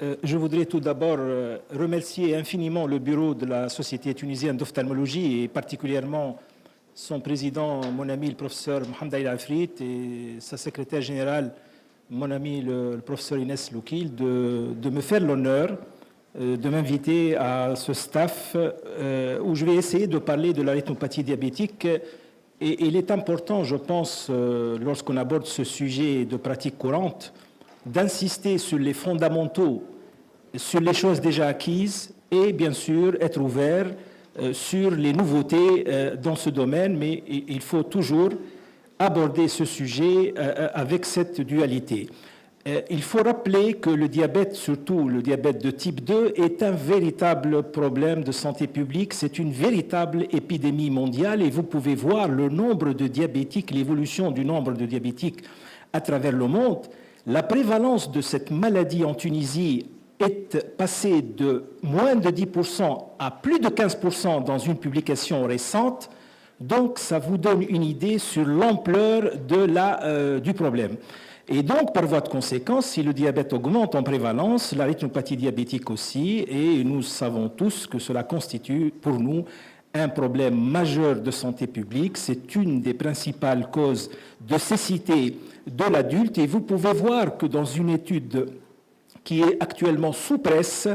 Je voudrais tout d'abord remercier infiniment le bureau de la Société tunisienne d'ophtalmologie et particulièrement son président, mon ami le professeur Mohamed El Afrit, et sa secrétaire générale, mon ami le professeur Inès Loukil, de me faire l'honneur de m'inviter à ce staff où je vais essayer de parler de la rétinopathie diabétique. Et il est important, je pense, lorsqu'on aborde ce sujet de pratique courante, d'insister sur les fondamentaux, sur les choses déjà acquises et bien sûr être ouvert sur les nouveautés dans ce domaine, mais il faut toujours aborder ce sujet avec cette dualité. Il faut rappeler que le diabète, surtout le diabète de type 2, est un véritable problème de santé publique. C'est une véritable épidémie mondiale et vous pouvez voir le nombre de diabétiques, l'évolution du nombre de diabétiques à travers le monde. La prévalence de cette maladie en Tunisie est passée de moins de 10% à plus de 15% dans une publication récente. Donc, ça vous donne une idée sur l'ampleur du problème. Et donc, par voie de conséquence, si le diabète augmente en prévalence, la rétinopathie diabétique aussi, et nous savons tous que cela constitue pour nous un problème majeur de santé publique. C'est une des principales causes de cécité de l'adulte, et vous pouvez voir que dans une étude qui est actuellement sous presse,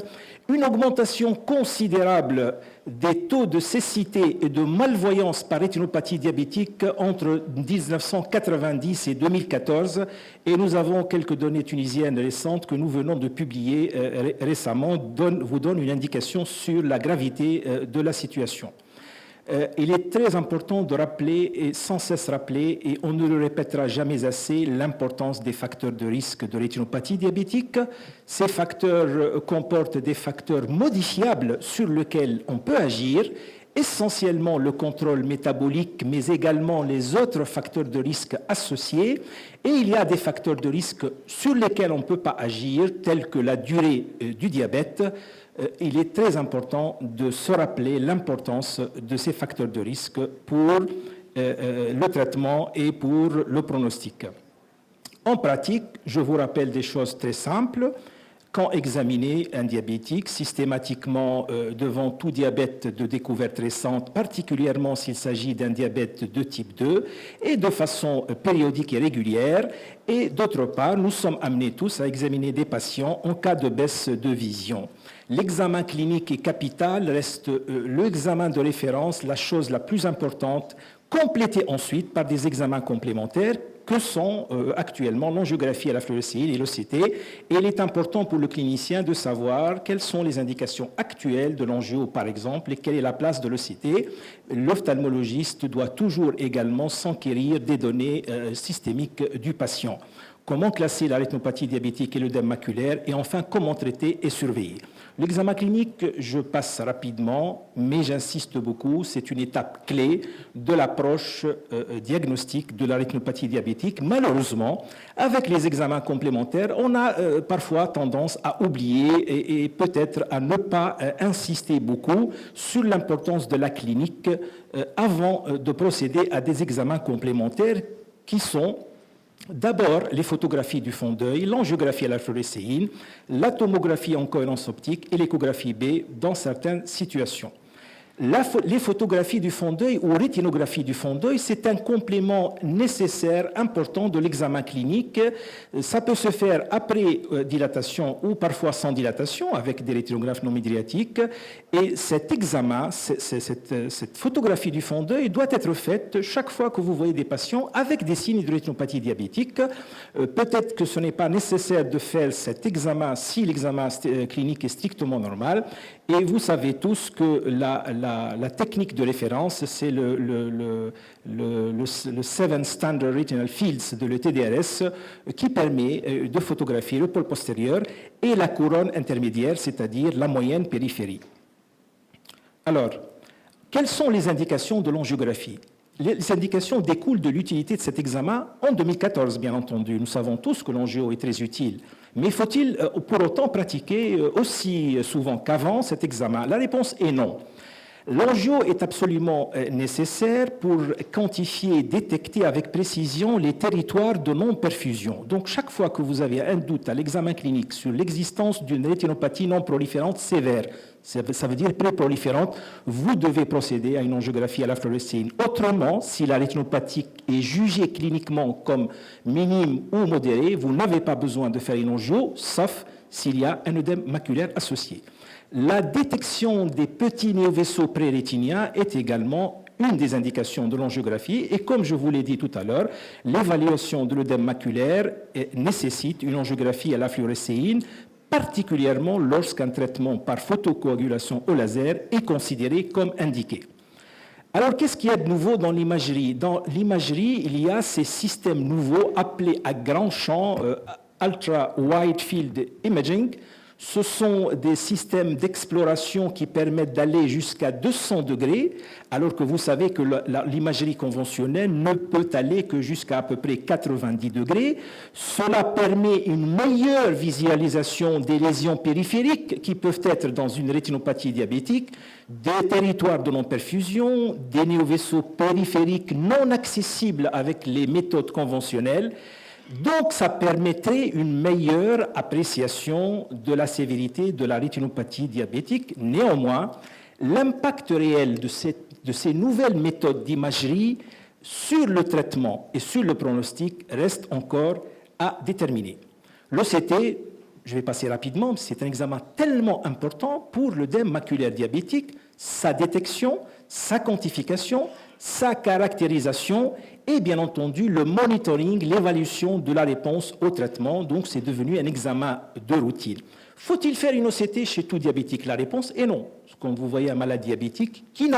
une augmentation considérable des taux de cécité et de malvoyance par rétinopathie diabétique entre 1990 et 2014. Et nous avons quelques données tunisiennes récentes que nous venons de publier récemment, vous donnent une indication sur la gravité de la situation. Il est très important de rappeler et sans cesse rappeler, et on ne le répétera jamais assez, l'importance des facteurs de risque de rétinopathie diabétique. Ces facteurs comportent des facteurs modifiables sur lesquels on peut agir, essentiellement le contrôle métabolique, mais également les autres facteurs de risque associés. Et il y a des facteurs de risque sur lesquels on ne peut pas agir, tels que la durée du diabète. Il est très important de se rappeler l'importance de ces facteurs de risque pour le traitement et pour le pronostic. En pratique, je vous rappelle des choses très simples. Quand examiner un diabétique, systématiquement devant tout diabète de découverte récente, particulièrement s'il s'agit d'un diabète de type 2, et de façon périodique et régulière. Et d'autre part, nous sommes amenés tous à examiner des patients en cas de baisse de vision. L'examen clinique est capital, reste l'examen de référence, la chose la plus importante, complétée ensuite par des examens complémentaires que sont actuellement l'angiographie à la fluorescéine et l'OCT. Et il est important pour le clinicien de savoir quelles sont les indications actuelles de l'angio, par exemple, et quelle est la place de l'OCT. L'ophtalmologiste doit toujours également s'enquérir des données systémiques du patient. Comment classer la rétinopathie diabétique et l'œdème maculaire, et enfin comment traiter et surveiller. L'examen clinique, je passe rapidement, mais j'insiste beaucoup, c'est une étape clé de l'approche diagnostique de la rétinopathie diabétique. Malheureusement, avec les examens complémentaires, on a parfois tendance à oublier et peut-être à ne pas insister beaucoup sur l'importance de la clinique avant de procéder à des examens complémentaires qui sont d'abord les photographies du fond d'œil, l'angiographie à la fluorescéine, la tomographie en cohérence optique et l'échographie B dans certaines situations. Les photographies du fond d'œil ou rétinographie du fond d'œil, c'est un complément nécessaire, important de l'examen clinique. Ça peut se faire après dilatation ou parfois sans dilatation avec des rétinographes non midriatiques. Et cet examen, cette photographie du fond d'œil doit être faite chaque fois que vous voyez des patients avec des signes de rétinopathie diabétique. Peut-être que ce n'est pas nécessaire de faire cet examen si l'examen clinique est strictement normal. Et vous savez tous que la technique de référence, c'est le Seven Standard Retinal Fields de l'ETDRS qui permet de photographier le pôle postérieur et la couronne intermédiaire, c'est-à-dire la moyenne périphérie. Alors, quelles sont les indications de l'angiographie ? Les indications découlent de l'utilité de cet examen en 2014, bien entendu. Nous savons tous que l'angio est très utile. Mais faut-il pour autant pratiquer aussi souvent qu'avant cet examen ? La réponse est non. L'angio est absolument nécessaire pour quantifier et détecter avec précision les territoires de non-perfusion. Donc, chaque fois que vous avez un doute à l'examen clinique sur l'existence d'une rétinopathie non proliférante sévère, ça veut dire préproliférante, vous devez procéder à une angiographie à la fluorescéine. Autrement, si la rétinopathie est jugée cliniquement comme minime ou modérée, vous n'avez pas besoin de faire une angio, sauf s'il y a un œdème maculaire associé. La détection des petits néovaisseaux prérétiniens est également une des indications de l'angiographie et comme je vous l'ai dit tout à l'heure, l'évaluation de l'œdème maculaire nécessite une angiographie à la fluorescéine, particulièrement lorsqu'un traitement par photocoagulation au laser est considéré comme indiqué. Alors, qu'est-ce qu'il y a de nouveau dans l'imagerie? Dans l'imagerie, il y a ces systèmes nouveaux appelés à grand champ Ultra Wide Field Imaging. Ce sont des systèmes d'exploration qui permettent d'aller jusqu'à 200 degrés, alors que vous savez que l'imagerie conventionnelle ne peut aller que jusqu'à à peu près 90 degrés. Cela permet une meilleure visualisation des lésions périphériques qui peuvent être dans une rétinopathie diabétique, des territoires de non-perfusion, des néovaisseaux périphériques non accessibles avec les méthodes conventionnelles. Donc, ça permettrait une meilleure appréciation de la sévérité de la rétinopathie diabétique. Néanmoins, l'impact réel de ces nouvelles méthodes d'imagerie sur le traitement et sur le pronostic reste encore à déterminer. L'OCT, je vais passer rapidement, c'est un examen tellement important pour l'œdème maculaire diabétique, sa détection, sa quantification, sa caractérisation et bien entendu le monitoring, l'évaluation de la réponse au traitement. Donc c'est devenu un examen de routine. Faut-il faire une OCT chez tout diabétique? La réponse est non. Quand vous voyez un malade diabétique qui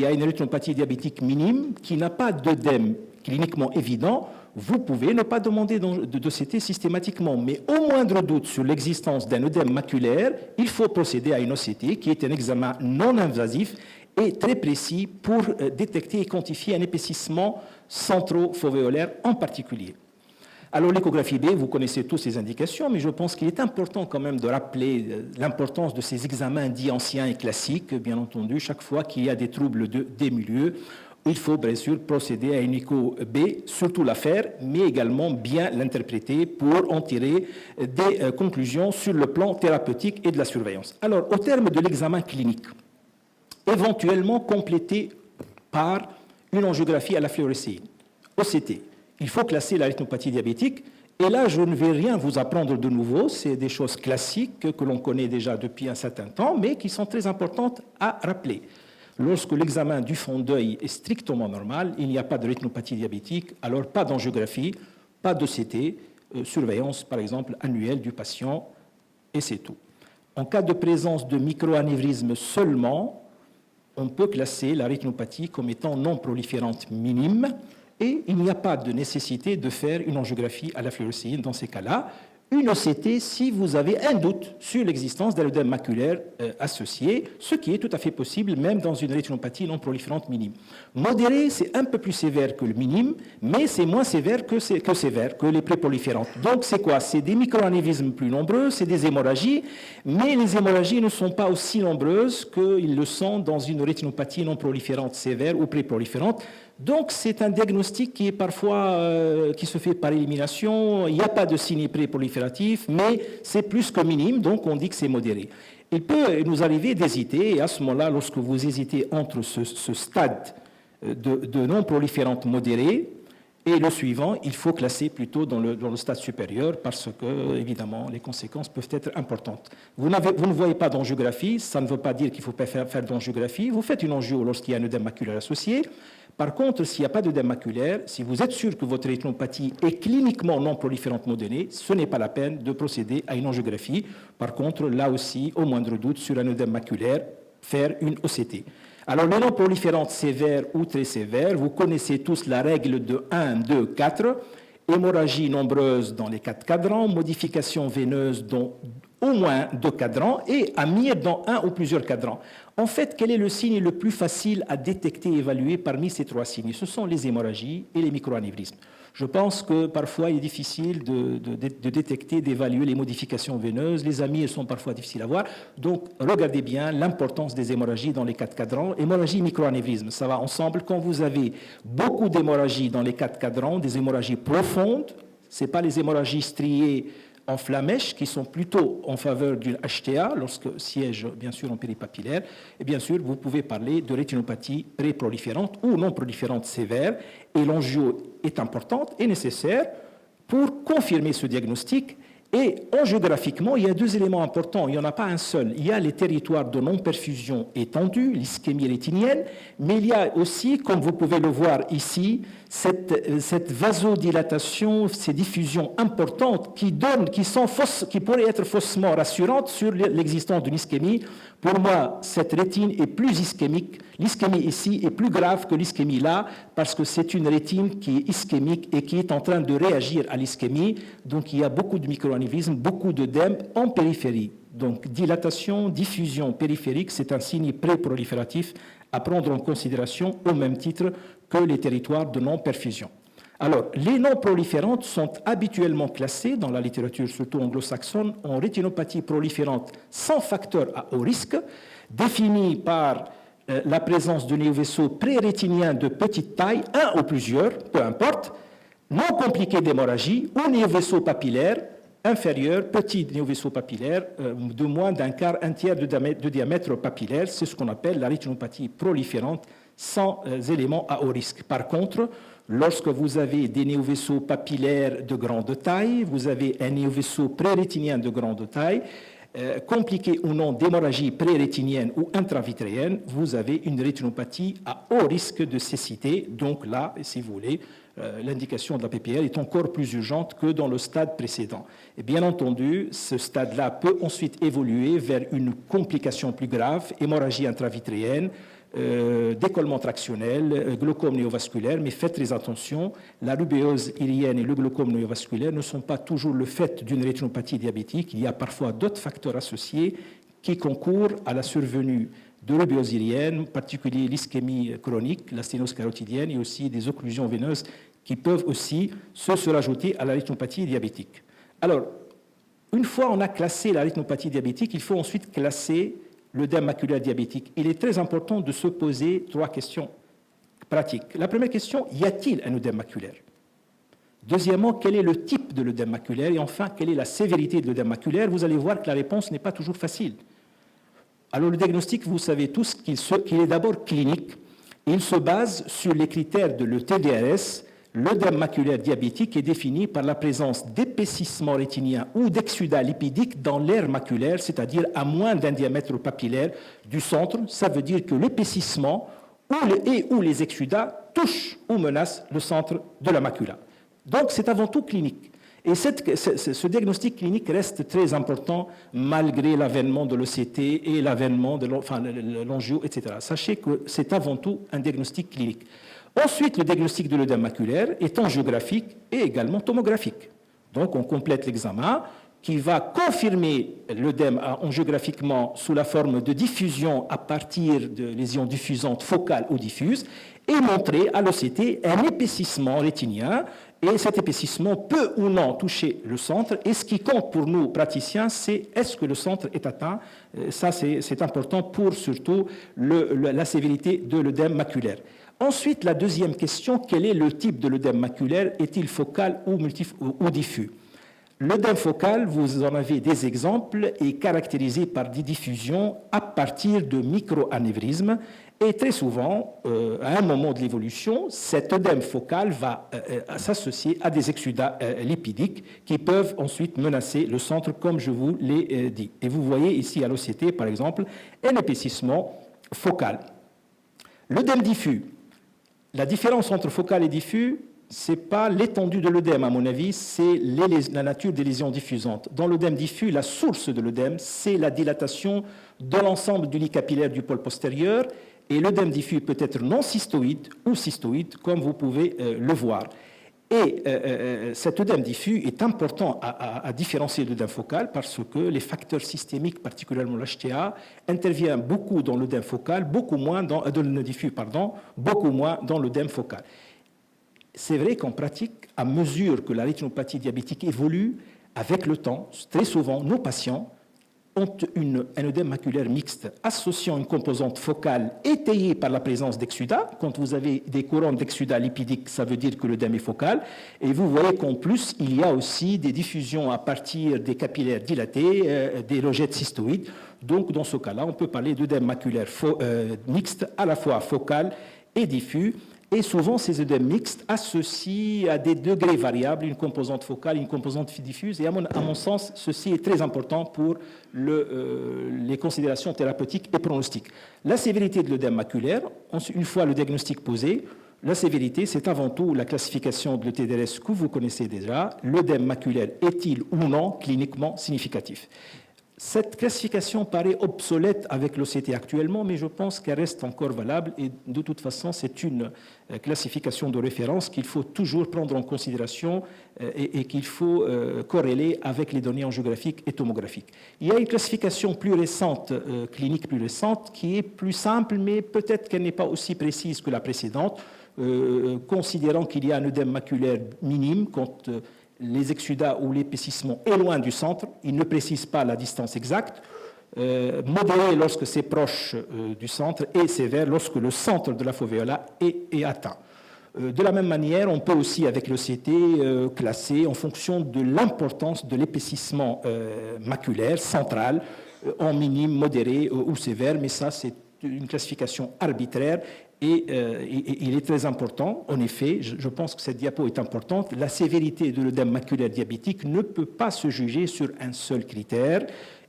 a une rétinopathie diabétique minime, qui n'a pas d'œdème cliniquement évident, vous pouvez ne pas demander d'OCT systématiquement, mais au moindre doute sur l'existence d'un œdème maculaire, il faut procéder à une OCT qui est un examen non invasif et très précis pour détecter et quantifier un épaississement centro-fovéolaire en particulier. Alors l'échographie B, vous connaissez tous ces indications, mais je pense qu'il est important quand même de rappeler l'importance de ces examens dits anciens et classiques. Bien entendu, chaque fois qu'il y a des troubles des milieux, il faut bien sûr procéder à une écho B, surtout la faire, mais également bien l'interpréter pour en tirer des conclusions sur le plan thérapeutique et de la surveillance. Alors, au terme de l'examen clinique, éventuellement complété par une angiographie à la fluorescéine, OCT. Il faut classer la rétinopathie diabétique. Et là, je ne vais rien vous apprendre de nouveau. C'est des choses classiques que l'on connaît déjà depuis un certain temps, mais qui sont très importantes à rappeler. Lorsque l'examen du fond d'œil est strictement normal, il n'y a pas de rétinopathie diabétique, alors pas d'angiographie, pas d'OCT, surveillance par exemple annuelle du patient, et c'est tout. En cas de présence de microanévrisme seulement, on peut classer la rétinopathie comme étant non proliférante minime et il n'y a pas de nécessité de faire une angiographie à la fluorescéine dans ces cas-là. Une OCT si vous avez un doute sur l'existence d'un œdème maculaire associé, ce qui est tout à fait possible même dans une rétinopathie non proliférante minime. Modéré, c'est un peu plus sévère que le minime, mais c'est moins sévère que les préproliférantes. Donc c'est quoi? C'est des microanévrismes plus nombreux, c'est des hémorragies, mais les hémorragies ne sont pas aussi nombreuses qu'ils le sont dans une rétinopathie non proliférante sévère ou préproliférante. Donc, c'est un diagnostic qui est parfois qui se fait par élimination. Il n'y a pas de signe préprolifératif, mais c'est plus que minime, donc on dit que c'est modéré. Il peut nous arriver d'hésiter, et à ce moment-là, lorsque vous hésitez entre ce stade de non-proliférante modérée et le suivant, il faut classer plutôt dans le stade supérieur parce que, évidemment, les conséquences peuvent être importantes. Vous ne voyez pas d'angiographie, ça ne veut pas dire qu'il ne faut pas faire d'angiographie. Vous faites une angio lorsqu'il y a un œdème maculaire associé. Par contre, s'il n'y a pas d'œdème maculaire, si vous êtes sûr que votre rétinopathie est cliniquement non proliférante modérée, ce n'est pas la peine de procéder à une angiographie. Par contre, là aussi, au moindre doute sur un œdème maculaire, faire une OCT. Alors, les non proliférantes sévères ou très sévères, vous connaissez tous la règle de 1, 2, 4, hémorragie nombreuse dans les 4 cadrans, modification veineuse dans au moins 2 cadrans et amyre dans un ou plusieurs cadrans. En fait, quel est le signe le plus facile à détecter et évaluer parmi ces 3 signes? Ce sont les hémorragies et les microanévrismes. Je pense que parfois il est difficile de détecter, d'évaluer les modifications veineuses. Les amis sont parfois difficiles à voir. Donc regardez bien l'importance des hémorragies dans les 4 cadrans. Hémorragie, microanévrisme, ça va ensemble. Quand vous avez beaucoup d'hémorragies dans les 4 cadrans, des hémorragies profondes, ce n'est pas les hémorragies striées en flamèche, qui sont plutôt en faveur d'une HTA, lorsque siège bien sûr en péripapillaire, et bien sûr vous pouvez parler de rétinopathie pré-proliférante ou non proliférante sévère, et l'angio est importante et nécessaire pour confirmer ce diagnostic. Et angiographiquement, il y a 2 éléments importants, il n'y en a pas un seul. Il y a les territoires de non-perfusion étendus, l'ischémie rétinienne, mais il y a aussi, comme vous pouvez le voir ici, cette vasodilatation, ces diffusions importantes qui pourraient être faussement rassurantes sur l'existence d'une ischémie. Pour moi, cette rétine est plus ischémique. L'ischémie ici est plus grave que l'ischémie là, parce que c'est une rétine qui est ischémique et qui est en train de réagir à l'ischémie. Donc il y a beaucoup de microanévrisme, beaucoup d'œdème en périphérie. Donc dilatation, diffusion périphérique, c'est un signe pré-prolifératif à prendre en considération au même titre que les territoires de non-perfusion. Alors, les non-proliférantes sont habituellement classées dans la littérature, surtout anglo-saxonne, en rétinopathie proliférante sans facteur à haut risque, définie par la présence de néovaisseaux pré-rétiniens de petite taille, un ou plusieurs, peu importe, non compliqués d'hémorragie ou néovaisseaux papillaires inférieurs, petits néovaisseaux papillaires de moins d'un quart, un tiers de diamètre papillaire. C'est ce qu'on appelle la rétinopathie proliférante sans éléments à haut risque. Par contre, lorsque vous avez des néovaisseaux papillaires de grande taille, vous avez un néovaisseau pré-rétinien de grande taille, compliqué ou non d'hémorragie pré-rétinienne ou intravitréenne, vous avez une rétinopathie à haut risque de cécité. Donc là, si vous voulez, l'indication de la PPR est encore plus urgente que dans le stade précédent. Et bien entendu, ce stade-là peut ensuite évoluer vers une complication plus grave, hémorragie intravitréenne, décollement tractionnel, glaucome néovasculaire, mais faites très attention, la rubéose irienne et le glaucome néovasculaire ne sont pas toujours le fait d'une rétinopathie diabétique, il y a parfois d'autres facteurs associés qui concourent à la survenue de rubéose irienne, en particulier l'ischémie chronique, la sténose carotidienne et aussi des occlusions veineuses qui peuvent aussi se rajouter à la rétinopathie diabétique. Alors, une fois on a classé la rétinopathie diabétique, il faut ensuite classer l'œdème maculaire diabétique. Il est très important de se poser 3 questions pratiques. La première question, y a-t-il un œdème maculaire? Deuxièmement, quel est le type de l'œdème maculaire? Et enfin, quelle est la sévérité de l'œdème maculaire? Vous allez voir que la réponse n'est pas toujours facile. Alors le diagnostic, vous savez tous qu'il est d'abord clinique. Il se base sur les critères de l'ETDRS. L'œdème maculaire diabétique est défini par la présence d'épaississement rétinien ou d'exsudat lipidique dans l'aire maculaire, c'est-à-dire à moins d'un diamètre papillaire du centre. Ça veut dire que l'épaississement ou les exsudats touchent ou menacent le centre de la macula. Donc c'est avant tout clinique. Et ce diagnostic clinique reste très important malgré l'avènement de l'ECT et l'avènement de l'angio, etc. Sachez que c'est avant tout un diagnostic clinique. Ensuite, le diagnostic de l'œdème maculaire est angiographique et également tomographique. Donc, on complète l'examen qui va confirmer l'œdème angiographiquement sous la forme de diffusion à partir de lésions diffusantes focales ou diffuses et montrer à l'ECT un épaississement rétinien. Et cet épaississement peut ou non toucher le centre. Et ce qui compte pour nous, praticiens, c'est est-ce que le centre est atteint. Ça, c'est important pour surtout la sévérité de l'œdème maculaire. Ensuite, la deuxième question, quel est le type de l'œdème maculaire? Est-il focal ou diffus? L'œdème focal, vous en avez des exemples, est caractérisé par des diffusions à partir de microanévrismes. Et très souvent, à un moment de l'évolution, cet œdème focal va s'associer à des exsudats lipidiques qui peuvent ensuite menacer le centre, comme je vous l'ai dit. Et vous voyez ici à l'OCT, par exemple, un épaississement focal. L'œdème diffus. La différence entre focal et diffus, ce n'est pas l'étendue de l'œdème, à mon avis, c'est la nature des lésions diffusantes. Dans l'œdème diffus, la source de l'œdème, c'est la dilatation de l'ensemble du lit capillaire du pôle postérieur, et l'œdème diffus peut être non cystoïde ou cystoïde, comme vous pouvez le voir. Et cet œdème diffus est important à différencier de l'œdème focal parce que les facteurs systémiques, particulièrement l'HTA, interviennent beaucoup dans l'œdème focal, beaucoup moins dans l'œdème diffus, beaucoup moins dans l'œdème focal. c'est vrai qu'en pratique, à mesure que la rétinopathie diabétique évolue, avec le temps, très souvent, nos patients ont un œdème maculaire mixte associant une composante focale étayée par la présence d'exsudat. Quand vous avez des couronnes d'exsudat lipidique, ça veut dire que l'œdème est focal. Et vous voyez qu'en plus, il y a aussi des diffusions à partir des capillaires dilatés, des rejettes cystoïdes. Donc, dans ce cas-là, on peut parler d'œdème maculaire mixte, à la fois focal et diffus. Et souvent, ces œdèmes mixtes associent à des degrés variables une composante focale, une composante diffuse. Et à mon sens, ceci est très important pour les considérations thérapeutiques et pronostiques. La sévérité de l'œdème maculaire, une fois le diagnostic posé, la sévérité, c'est avant tout la classification de l'ETDRS que vous connaissez déjà. L'œdème maculaire est-il ou non cliniquement significatif? Cette classification paraît obsolète avec l'OCT actuellement, mais je pense qu'elle reste encore valable et de toute façon, c'est une classification de référence qu'il faut toujours prendre en considération et qu'il faut corréler avec les données angiographiques et tomographiques. Il y a une classification plus récente, clinique plus récente, qui est plus simple, mais peut-être qu'elle n'est pas aussi précise que la précédente, considérant qu'il y a un œdème maculaire minime quand les exsudats ou l'épaississement est loin du centre, il ne précise pas la distance exacte, modéré lorsque c'est proche du centre et sévère lorsque le centre de la foveola est atteint. De la même manière, on peut aussi, avec le CT, classer en fonction de l'importance de l'épaississement maculaire central, en minime, modéré ou sévère, mais ça, c'est une classification arbitraire. Et il est très important, en effet, je pense que cette diapo est importante, la sévérité de l'œdème maculaire diabétique ne peut pas se juger sur un seul critère.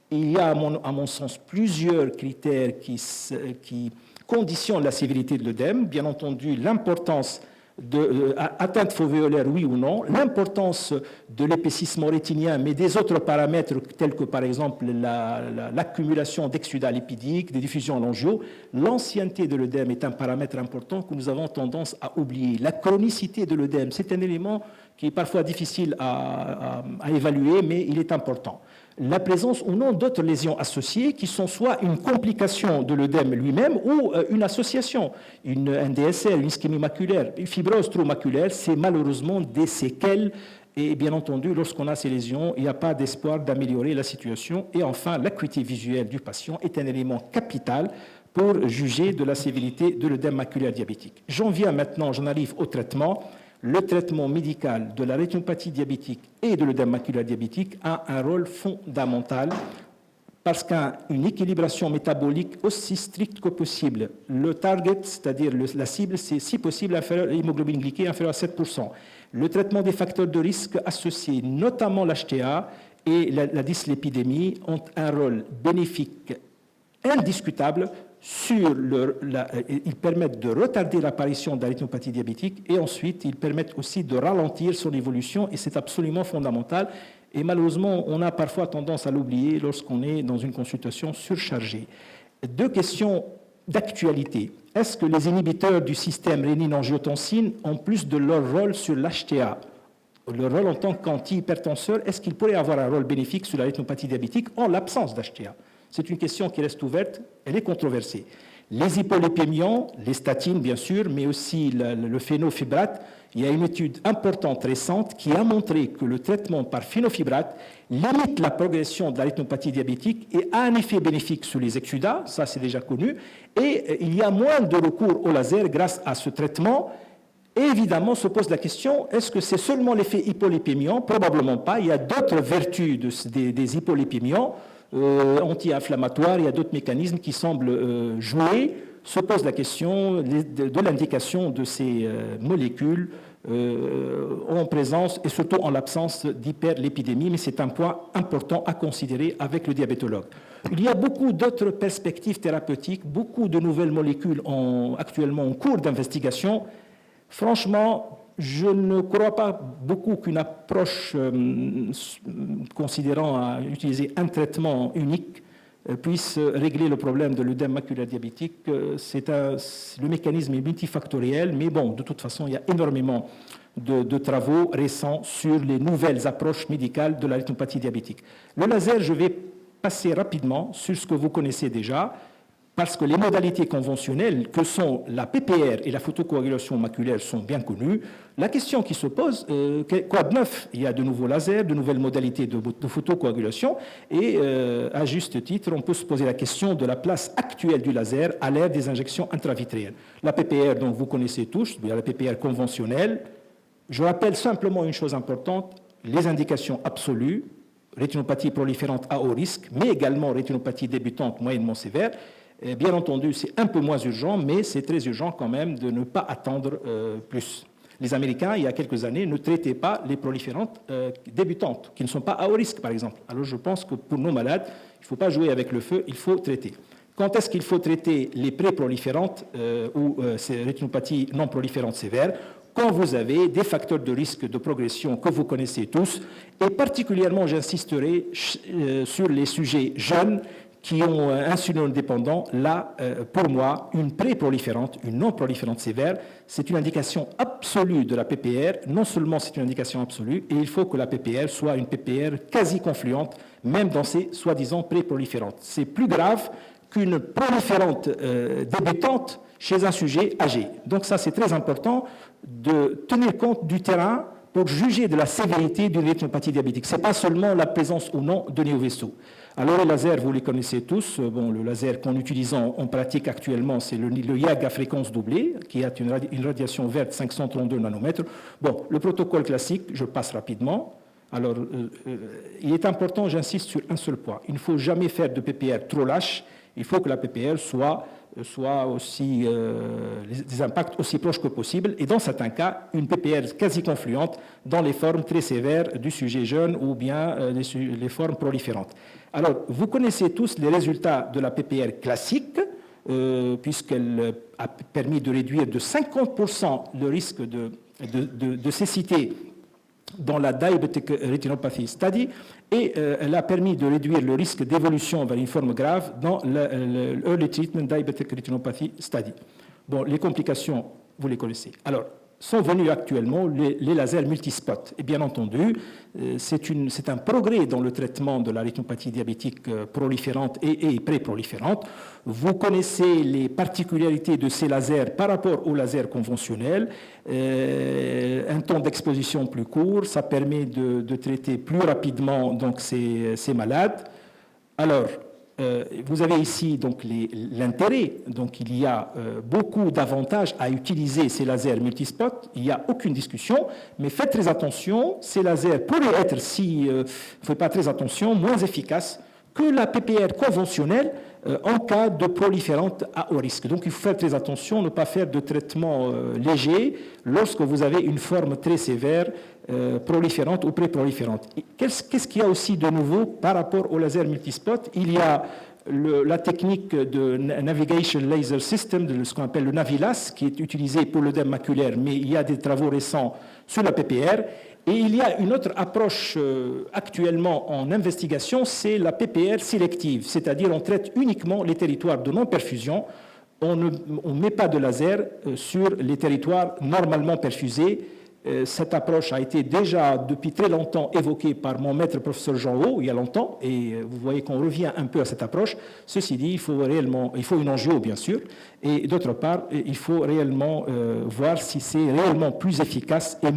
Il y a, à mon sens, plusieurs critères qui conditionnent la sévérité de l'œdème. Bien entendu, l'importance de atteinte fovéolaire, oui ou non, l'importance de l'épaississement rétinien, mais des autres paramètres tels que par exemple l'accumulation d'exsudats lipidiques, des diffusions longio, l'ancienneté de l'œdème est un paramètre important que nous avons tendance à oublier. La chronicité de l'œdème, c'est un élément qui est parfois difficile à évaluer, mais il est important. La présence ou non d'autres lésions associées qui sont soit une complication de l'œdème lui-même ou une association, un DSL, une ischémie maculaire, une fibrose tromaculaire, c'est malheureusement des séquelles et bien entendu, lorsqu'on a ces lésions, il n'y a pas d'espoir d'améliorer la situation. Et enfin, l'acuité visuelle du patient est un élément capital pour juger de la sévérité de l'œdème maculaire diabétique. J'en arrive au traitement. Le traitement médical de la rétinopathie diabétique et de l'œdème maculaire diabétique a un rôle fondamental parce qu'une équilibration métabolique aussi stricte que possible, le target, c'est-à-dire la cible, c'est si possible l'hémoglobine glyquée inférieure à 7%. Le traitement des facteurs de risque associés, notamment l'HTA et la dyslipidémie, ont un rôle bénéfique indiscutable ils permettent de retarder l'apparition de la rétinopathie diabétique et ensuite ils permettent aussi de ralentir son évolution et c'est absolument fondamental et malheureusement on a parfois tendance à l'oublier lorsqu'on est dans une consultation surchargée. Deux questions d'actualité. Est-ce que les inhibiteurs du système rénine-angiotensine ont plus de leur rôle sur l'HTA, leur rôle en tant qu'antihypertenseur, est-ce qu'ils pourraient avoir un rôle bénéfique sur la rétinopathie diabétique en l'absence d'HTA? C'est une question qui reste ouverte, elle est controversée. Les hypolipémiants, les statines bien sûr, mais aussi le phénofibrate, il y a une étude importante récente qui a montré que le traitement par phénofibrate limite la progression de la rétinopathie diabétique et a un effet bénéfique sur les exsudats, ça c'est déjà connu, et il y a moins de recours au laser grâce à ce traitement. Et évidemment, se pose la question, est-ce que c'est seulement l'effet hypolipémiant? Probablement pas, il y a d'autres vertus des hypolipémiants, anti-inflammatoires, il y a d'autres mécanismes qui semblent jouer. Se pose la question de l'indication de ces molécules en présence et surtout en l'absence d'hyperlipidémie, mais c'est un point important à considérer avec le diabétologue. Il y a beaucoup d'autres perspectives thérapeutiques, beaucoup de nouvelles molécules actuellement en cours d'investigation. Franchement, je ne crois pas beaucoup qu'une approche considérant à utiliser un traitement unique puisse régler le problème de l'œdème maculaire diabétique. Le mécanisme est multifactoriel, mais bon, de toute façon, il y a énormément de travaux récents sur les nouvelles approches médicales de la rétinopathie diabétique. Le laser, je vais passer rapidement sur ce que vous connaissez déjà. parce que les modalités conventionnelles que sont la PPR et la photocoagulation maculaire sont bien connues. La question qui se pose, quoi de neuf? Il y a de nouveaux lasers, de nouvelles modalités de photocoagulation, et à juste titre, on peut se poser la question de la place actuelle du laser à l'ère des injections intravitréennes. La PPR, donc vous connaissez tous, il y a la PPR conventionnelle. Je rappelle simplement une chose importante, les indications absolues, rétinopathie proliférante à haut risque, mais également rétinopathie débutante moyennement sévère. Bien entendu, c'est un peu moins urgent, mais c'est très urgent quand même de ne pas attendre plus. Les Américains, il y a quelques années, ne traitaient pas les proliférantes débutantes, qui ne sont pas à haut risque, par exemple. Alors je pense que pour nos malades, il ne faut pas jouer avec le feu, il faut traiter. Quand est-ce qu'il faut traiter les pré-proliférantes ou ces rétinopathies non proliférantes sévères? Quand vous avez des facteurs de risque de progression que vous connaissez tous, et particulièrement, j'insisterai sur les sujets jeunes qui ont insulino-dépendant. Là, pour moi, une pré-proliférante, une non-proliférante sévère, c'est une indication absolue de la PPR. Non seulement c'est une indication absolue, et il faut que la PPR soit une PPR quasi confluente, même dans ces soi-disant pré-proliférantes. C'est plus grave qu'une proliférante débutante chez un sujet âgé. Donc ça, c'est très important de tenir compte du terrain pour juger de la sévérité d'une rétinopathie diabétique. Ce n'est pas seulement la présence ou non de néovaisseaux. Alors les lasers, vous les connaissez tous. Bon, le laser qu'on utilise en pratique actuellement, c'est le YAG à fréquence doublée, qui a une radiation verte 532 nanomètres. Bon, le protocole classique, je passe rapidement. Alors, il est important, j'insiste sur un seul point. Il ne faut jamais faire de PPR trop lâche. Il faut que la PPR soit aussi, des impacts aussi proches que possible, et dans certains cas, une PPR quasi confluente dans les formes très sévères du sujet jeune ou bien les formes proliférantes. Alors, vous connaissez tous les résultats de la PPR classique, puisqu'elle a permis de réduire de 50% le risque de cécité dans la Diabetic Retinopathy Study, et elle a permis de réduire le risque d'évolution vers une forme grave dans le Early Treatment Diabetic Retinopathy Study. Bon, les complications, vous les connaissez. Alors, sont venus actuellement les lasers multispot. Et bien entendu, c'est un progrès dans le traitement de la rétinopathie diabétique proliférante et pré-proliférante. Vous connaissez les particularités de ces lasers par rapport aux lasers conventionnels. Un temps d'exposition plus court, ça permet de traiter plus rapidement donc, ces malades. Alors, vous avez ici donc l'intérêt, donc il y a beaucoup d'avantages à utiliser ces lasers multispot, il n'y a aucune discussion, mais faites très attention, ces lasers pourraient être, si vous ne faites pas très attention, moins efficaces que la PPR conventionnelle en cas de proliférante à haut risque. Donc il faut faire très attention, ne pas faire de traitement léger lorsque vous avez une forme très sévère, proliférante ou pré-proliférante. Qu'est-ce qu'il y a aussi de nouveau par rapport au laser multispot? Il y a la technique de Navigation Laser System, de ce qu'on appelle le Navilas, qui est utilisé pour l'œdème maculaire, mais il y a des travaux récents sur la PPR. Et il y a une autre approche actuellement en investigation, c'est la PPR sélective, c'est-à-dire on traite uniquement les territoires de non-perfusion, on ne met pas de laser sur les territoires normalement perfusés. Cette approche a été déjà depuis très longtemps évoquée par mon maître professeur Jean Haut, il y a longtemps, et vous voyez qu'on revient un peu à cette approche. Ceci dit, il faut une angio, bien sûr, et d'autre part, il faut réellement voir si c'est réellement plus efficace et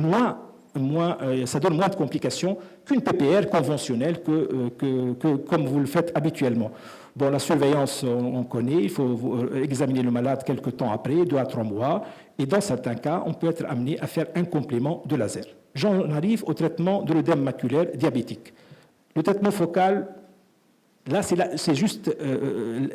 ça donne moins de complications qu'une PPR conventionnelle comme vous le faites habituellement. Bon, la surveillance, on connaît, il faut examiner le malade quelque temps après, 2 à 3 mois, et dans certains cas, on peut être amené à faire un complément de laser. J'en arrive au traitement de l'œdème maculaire diabétique. Le traitement focal, là, c'est juste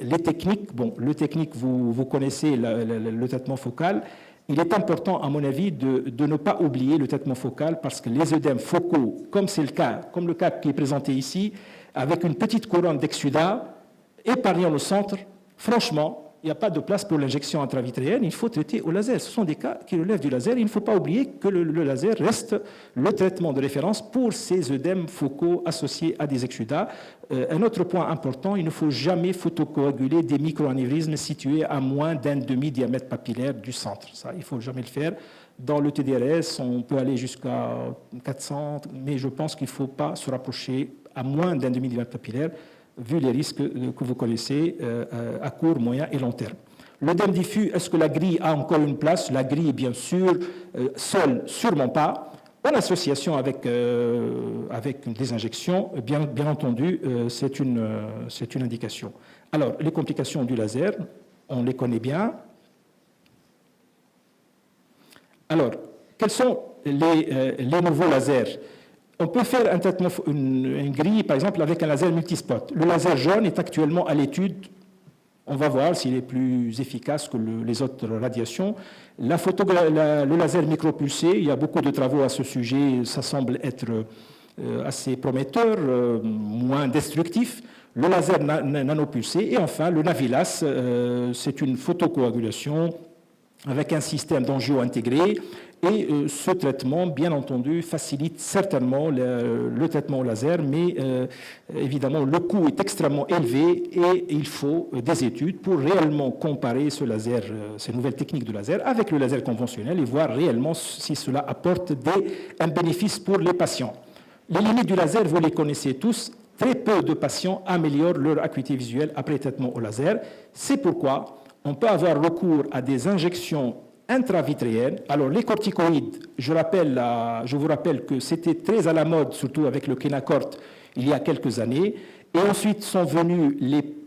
les techniques. Bon, le technique, vous connaissez le traitement focal. Il est important, à mon avis, de ne pas oublier le traitement focal parce que les œdèmes focaux, comme le cas qui est présenté ici, avec une petite couronne d'exsudat, épargnant le centre, franchement, il n'y a pas de place pour l'injection intravitréenne, il faut traiter au laser. Ce sont des cas qui relèvent du laser. Il ne faut pas oublier que le laser reste le traitement de référence pour ces œdèmes focaux associés à des exsudats. Un autre point important, il ne faut jamais photocoaguler des microanévrismes situés à moins d'1,5 diamètre papillaire du centre. Ça, il ne faut jamais le faire. Dans le TDRS, on peut aller jusqu'à 400, mais je pense qu'il ne faut pas se rapprocher à moins d'1,5 diamètre papillaire. vu les risques que vous connaissez à court, moyen et long terme. L'œdème diffus, est-ce que la grille a encore une place? La grille, bien sûr, seule, sûrement pas. En association avec des injections, bien entendu, c'est une indication. Alors, les complications du laser, on les connaît bien. Alors, quels sont les nouveaux lasers? On peut faire un traitement, une grille, par exemple, avec un laser multispot. Le laser jaune est actuellement à l'étude. On va voir s'il est plus efficace que les autres radiations. Le laser micropulsé, il y a beaucoup de travaux à ce sujet. Ça semble être assez prometteur, moins destructif. Le laser nanopulsé et enfin le Navilas, c'est une photocoagulation avec un système d'angio intégré. Et ce traitement, bien entendu, facilite certainement le traitement au laser, mais évidemment, le coût est extrêmement élevé et il faut des études pour réellement comparer ce laser, ces nouvelles techniques de laser avec le laser conventionnel et voir réellement si cela apporte un bénéfice pour les patients. Les limites du laser, vous les connaissez tous. Très peu de patients améliorent leur acuité visuelle après traitement au laser. C'est pourquoi on peut avoir recours à des injections intravitréennes. Alors, les corticoïdes, je vous rappelle que c'était très à la mode, surtout avec le Kenacort, il y a quelques années. Et ensuite sont venus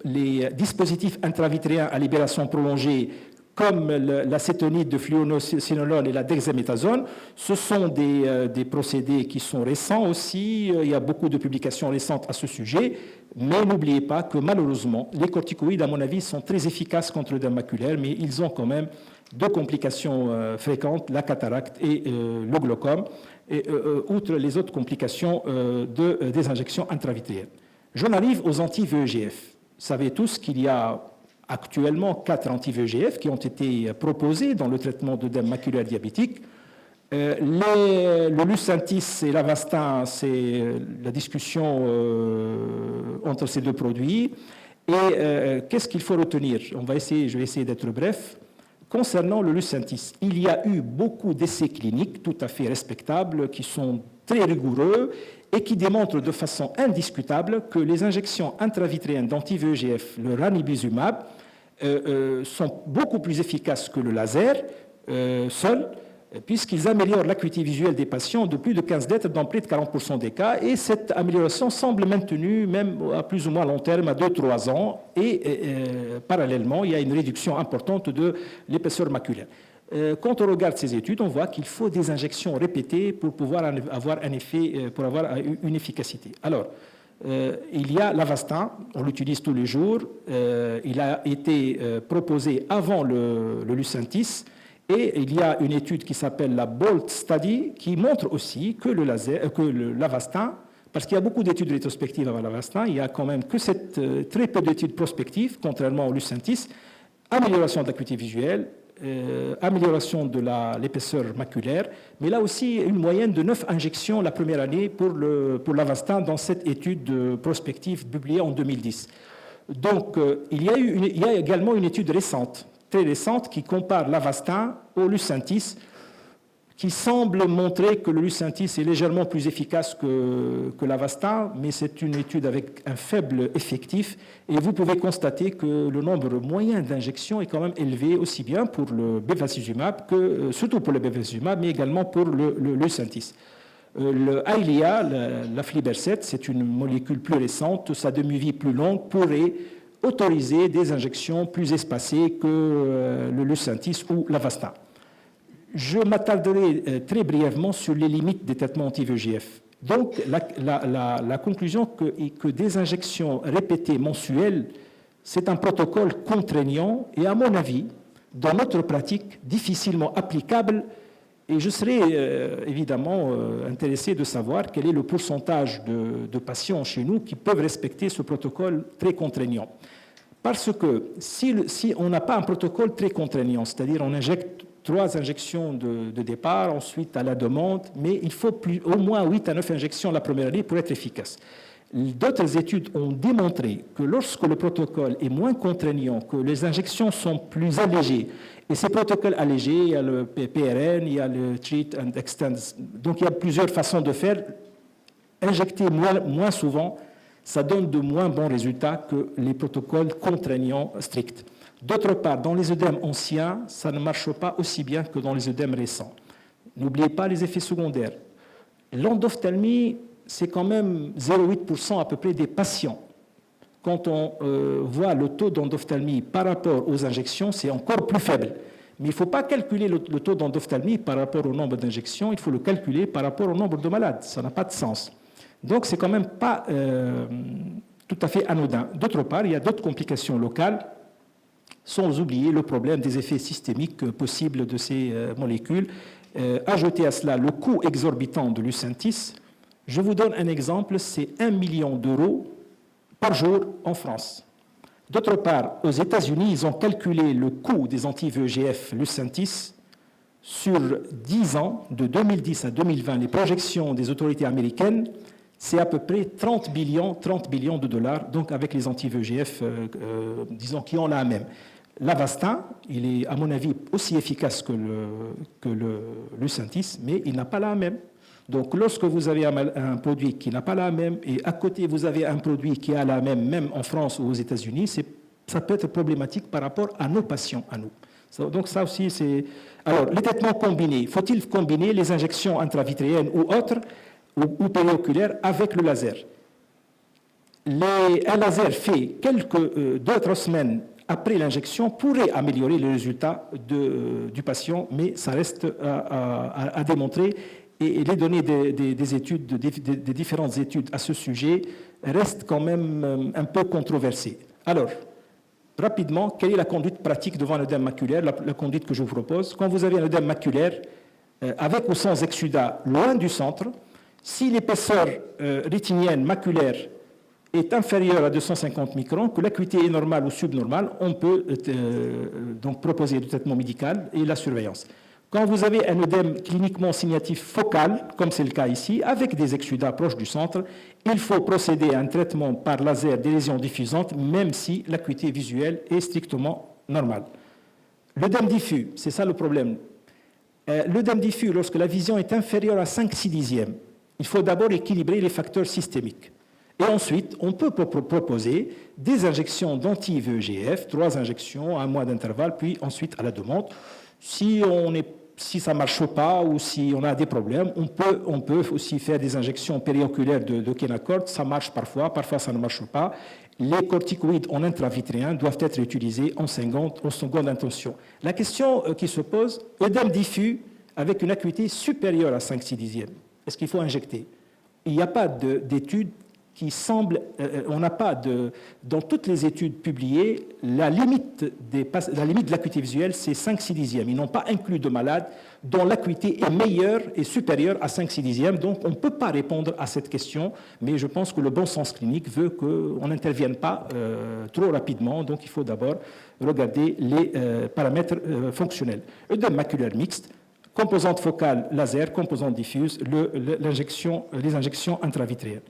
les dispositifs intravitréens à libération prolongée, comme l'acétonide de fluonocinolone et la dexaméthasone. Ce sont des procédés qui sont récents aussi. Il y a beaucoup de publications récentes à ce sujet. Mais n'oubliez pas que malheureusement, les corticoïdes, à mon avis, sont très efficaces contre l'œdème maculaire, mais ils ont quand même deux complications fréquentes, la cataracte et le glaucome, outre les autres complications des injections intravitréennes. J'en arrive aux anti-VEGF. Vous savez tous qu'il y a actuellement 4 anti-VEGF qui ont été proposés dans le traitement d'œdème maculaire diabétique. Le Lucentis et l'Avastin, c'est la discussion entre ces deux produits. Et qu'est-ce qu'il faut retenir? Je vais essayer d'être bref. Concernant le Lucentis, il y a eu beaucoup d'essais cliniques tout à fait respectables qui sont très rigoureux et qui démontrent de façon indiscutable que les injections intravitréennes d'anti-VEGF, le ranibizumab, sont beaucoup plus efficaces que le laser seul, puisqu'ils améliorent l'acuité visuelle des patients de plus de 15 lettres dans près de 40% des cas, et cette amélioration semble maintenue même à plus ou moins long terme, à 2-3 ans, et parallèlement, il y a une réduction importante de l'épaisseur maculaire. Quand on regarde ces études, on voit qu'il faut des injections répétées pour pouvoir avoir un effet, pour avoir une efficacité. Alors, il y a l'Avastin, on l'utilise tous les jours, il a été proposé avant le Lucentis. Et il y a une étude qui s'appelle la BOLT Study qui montre aussi que l'Avastin, parce qu'il y a beaucoup d'études rétrospectives avant l'Avastin, il y a quand même que très peu d'études prospectives, contrairement au Lucentis, amélioration de l'acuité visuelle, amélioration de l'épaisseur maculaire, mais là aussi une moyenne de 9 injections la première année pour l'Avastin dans cette étude prospective publiée en 2010. Donc il y a également une étude récente, très récente, qui compare l'Avastin au Lucentis, qui semble montrer que le Lucentis est légèrement plus efficace que l'Avastin, mais c'est une étude avec un faible effectif, et vous pouvez constater que le nombre moyen d'injections est quand même élevé, aussi bien pour le bevacizumab, surtout pour le bevacizumab, mais également pour le Lucentis. Le Eylea, l'aflibercept, c'est une molécule plus récente, sa demi-vie plus longue pourrait autoriser des injections plus espacées que le Lucentis ou l'Avastin. Je m'attarderai très brièvement sur les limites des traitements anti-VEGF. Donc, la conclusion que des injections répétées mensuelles, c'est un protocole contraignant et, à mon avis, dans notre pratique, difficilement applicable. Et je serais évidemment intéressé de savoir quel est le pourcentage de patients chez nous qui peuvent respecter ce protocole très contraignant. Parce que si on n'a pas un protocole très contraignant, c'est-à-dire on injecte 3 injections de départ, ensuite à la demande, mais il faut au moins 8 à 9 injections la première année pour être efficace. D'autres études ont démontré que lorsque le protocole est moins contraignant, que les injections sont plus allégées, et ces protocoles allégés, il y a le PRN, il y a le Treat and Extend, donc il y a plusieurs façons de faire. Injecter moins souvent, Ça donne de moins bons résultats que les protocoles contraignants stricts. D'autre part, dans les œdèmes anciens, ça ne marche pas aussi bien que dans les œdèmes récents. N'oubliez pas les effets secondaires. L'endophtalmie, c'est quand même 0,8% à peu près des patients. Quand on voit le taux d'endophtalmie par rapport aux injections, c'est encore plus faible. Mais il ne faut pas calculer le taux d'endophtalmie par rapport au nombre d'injections, il faut le calculer par rapport au nombre de malades. Ça n'a pas de sens. Donc, ce n'est quand même pas tout à fait anodin. D'autre part, il y a d'autres complications locales, sans oublier le problème des effets systémiques possibles de ces molécules. Ajoutez à cela le coût exorbitant de Lucentis. Je vous donne un exemple, c'est 1 million d'euros par jour en France. D'autre part, aux États-Unis, ils ont calculé le coût des anti-VEGF Lucentis sur 10 ans, de 2010 à 2020. Les projections des autorités américaines, c'est à peu près 30 billions de dollars, donc avec les anti-VEGF, disons, qui ont la même. L'Avastin, il est, à mon avis, aussi efficace que le Lucentis, mais il n'a pas la même. Donc, lorsque vous avez un produit qui n'a pas la même, et à côté, vous avez un produit qui a la même en France ou aux États-Unis, ça peut être problématique par rapport à nos patients, à nous. Donc, ça aussi, c'est... Alors, les traitements combinés. Faut-il combiner les injections intravitréennes ou autres, ou périoculaires, avec le laser? Un laser fait 2-3 semaines après l'injection pourrait améliorer le résultat du patient, mais ça reste à démontrer. Et les données des études, des différentes études à ce sujet restent quand même un peu controversées. Alors, rapidement, quelle est la conduite pratique devant un œdème maculaire, la conduite que je vous propose? Quand vous avez un œdème maculaire, avec ou sans exsudat, loin du centre, si l'épaisseur rétinienne maculaire est inférieure à 250 microns, que l'acuité est normale ou subnormale, on peut donc proposer le traitement médical et la surveillance. Quand vous avez un œdème cliniquement signatif focal, comme c'est le cas ici, avec des exsudats proches du centre, il faut procéder à un traitement par laser des lésions diffusantes, même si l'acuité visuelle est strictement normale. L'œdème diffus, c'est ça le problème. L'œdème diffus, lorsque la vision est inférieure à 5/6 dixièmes, il faut d'abord équilibrer les facteurs systémiques. Et ensuite, on peut proposer des injections d'anti-VEGF, 3 injections à 1 mois d'intervalle, puis ensuite à la demande. Si ça ne marche pas ou si on a des problèmes, on peut aussi faire des injections périoculaires de Kenacort. Ça marche parfois ça ne marche pas. Les corticoïdes en intravitréen doivent être utilisés en seconde intention. La question qui se pose, œdème diffus avec une acuité supérieure à 5/6 dixièmes, est-ce qu'il faut injecter? Il n'y a pas d'études qui semblent, on n'a pas dans toutes les études publiées, la limite de l'acuité visuelle, c'est 5/6 dixièmes. Ils n'ont pas inclus de malades dont l'acuité est meilleure et supérieure à 5/6 dixièmes. Donc, on ne peut pas répondre à cette question, mais je pense que le bon sens clinique veut qu'on n'intervienne pas trop rapidement. Donc, il faut d'abord regarder les paramètres fonctionnels. Œdème maculaire mixte, composante focale laser, composante diffuse, les injections intravitréennes.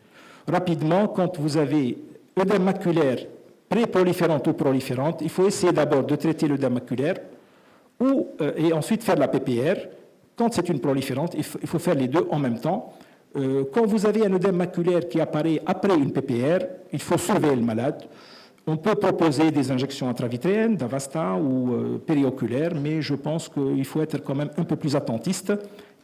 Rapidement, quand vous avez œdème maculaire pré-proliférante ou proliférante, il faut essayer d'abord de traiter l'œdème maculaire et ensuite faire la PPR. Quand c'est une proliférante, il faut faire les deux en même temps. Quand vous avez un œdème maculaire qui apparaît après une PPR, il faut surveiller le malade. On peut proposer des injections intravitréennes, d'Avastin ou périoculaires, mais je pense qu'il faut être quand même un peu plus attentiste.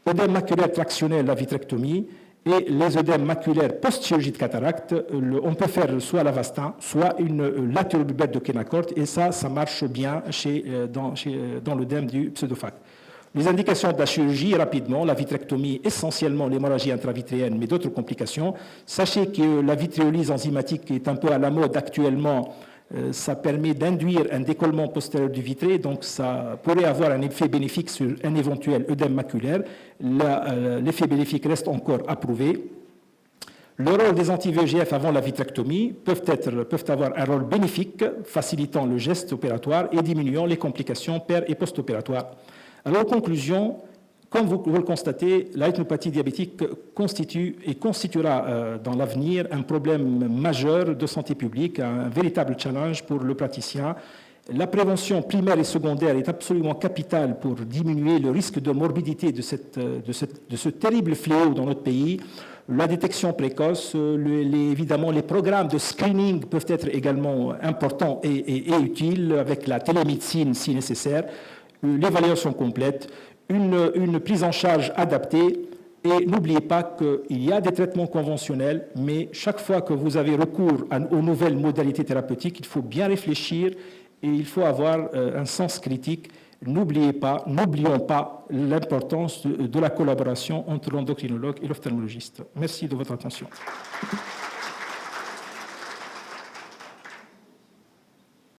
Œdème maculaire tractionnel, la vitrectomie, et les œdèmes maculaires post-chirurgie de cataracte, on peut faire soit l'Avastin, soit une latérobubette de Kenacort, et ça marche bien dans l'œdème du pseudophaque. Les indications de la chirurgie, rapidement, la vitrectomie, essentiellement l'hémorragie intravitréenne, mais d'autres complications. Sachez que la vitréolyse enzymatique est un peu à la mode actuellement. Ça permet d'induire un décollement postérieur du vitré, donc ça pourrait avoir un effet bénéfique sur un éventuel œdème maculaire. L'effet bénéfique reste encore à prouver. Le rôle des anti-VEGF avant la vitrectomie peuvent avoir un rôle bénéfique, facilitant le geste opératoire et diminuant les complications per- et post-opératoires. Alors, en conclusion, comme vous le constatez, la rétinopathie diabétique constitue et constituera dans l'avenir un problème majeur de santé publique, un véritable challenge pour le praticien. La prévention primaire et secondaire est absolument capitale pour diminuer le risque de morbidité de ce terrible fléau dans notre pays. La détection précoce, évidemment, les programmes de screening peuvent être également importants et utiles, avec la télémédecine si nécessaire, l'évaluation complète, une prise en charge adaptée. Et n'oubliez pas qu'il y a des traitements conventionnels, mais chaque fois que vous avez recours aux nouvelles modalités thérapeutiques, il faut bien réfléchir et il faut avoir un sens critique. N'oublions pas l'importance de la collaboration entre l'endocrinologue et l'ophtalmologiste. Merci de votre attention.